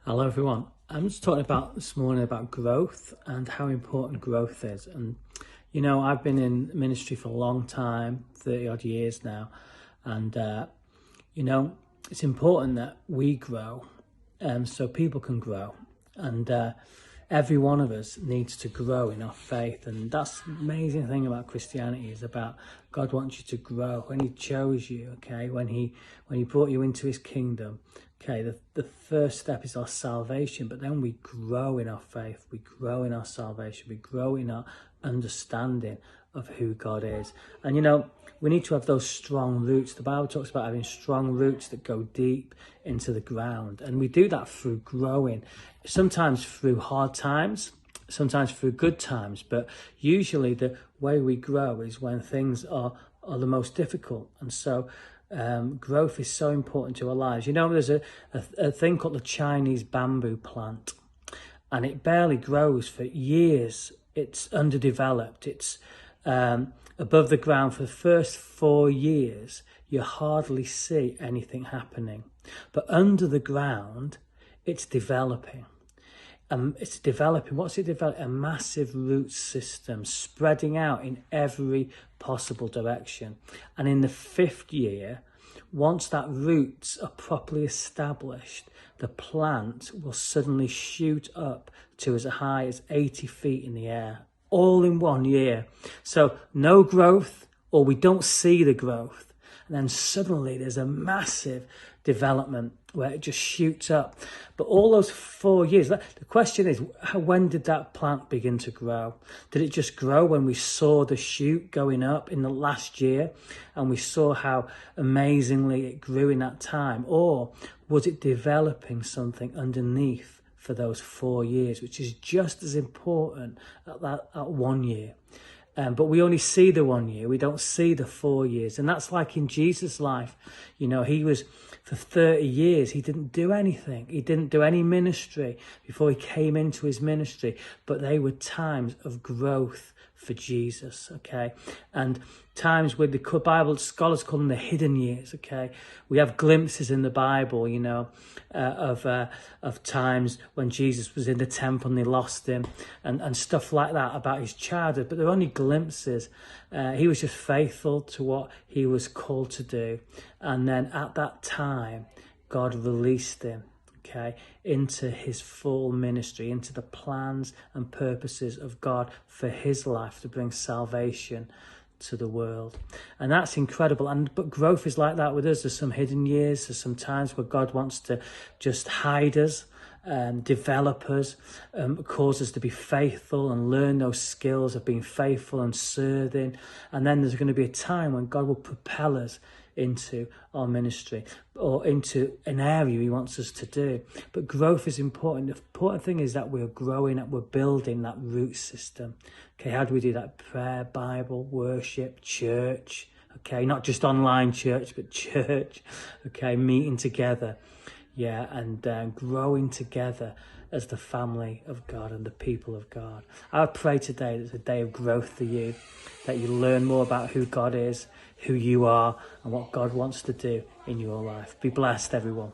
Hello everyone. I'm just talking about this morning about growth and how important growth is. And I've been in ministry for a long time, 30 odd years now, and it's important that we grow, so people can grow. And every one of us needs to grow in our faith, and that's the amazing thing about Christianity is about God wants you to grow. When He chose you, okay, when He brought you into His kingdom, okay, the first step is our salvation, but then we grow in our faith, we grow in our salvation, we grow in our understanding of who God is. And we need to have those strong roots. The Bible talks about having strong roots that go deep into the ground, and we do that through growing, sometimes through hard times, sometimes through good times, but usually the way we grow is when things are the most difficult. And so growth is so important to our lives. There's a thing called the Chinese bamboo plant, and it barely grows for years. It's underdeveloped. It's above the ground for the first 4 years. You hardly see anything happening, but under the ground, it's developing. It's developing. What's it developing? A massive root system spreading out in every possible direction. And in the 5th year, once that roots are properly established, the plant will suddenly shoot up to as high as 80 feet in the air, all in 1 year. So no growth, or we don't see the growth. And then suddenly there's a massive development where it just shoots up. But all those 4 years, the question is, when did that plant begin to grow? Did it just grow when we saw the shoot going up in the last year and we saw how amazingly it grew in that time? Or was it developing something underneath for those 4 years, which is just as important at 1 year? But we only see the 1 year. We don't see the 4 years. And that's like in Jesus' life. He was, for 30 years, he didn't do anything. He didn't do any ministry before he came into his ministry. But they were times of growth for Jesus, okay? And times with the Bible, scholars call them the hidden years, okay? We have glimpses in the Bible, of times when Jesus was in the temple and they lost him and stuff like that about his childhood, but they're only glimpses. He was just faithful to what he was called to do. And then at that time, God released him, okay, into his full ministry, into the plans and purposes of God for his life to bring salvation to the world. And that's incredible. But growth is like that with us. There's some hidden years, there's some times where God wants to just hide us, develop us, cause us to be faithful and learn those skills of being faithful and serving. And then there's going to be a time when God will propel us into our ministry or into an area he wants us to do. But growth is important. The important thing is that we're growing, that we're building that root system. Okay, how do we do that? Prayer, Bible, worship, church. Okay, not just online church, but church. Okay, meeting together. Yeah, and growing together as the family of God and the people of God. I pray today that it's a day of growth for you, that you learn more about who God is, who you are, and what God wants to do in your life. Be blessed, everyone.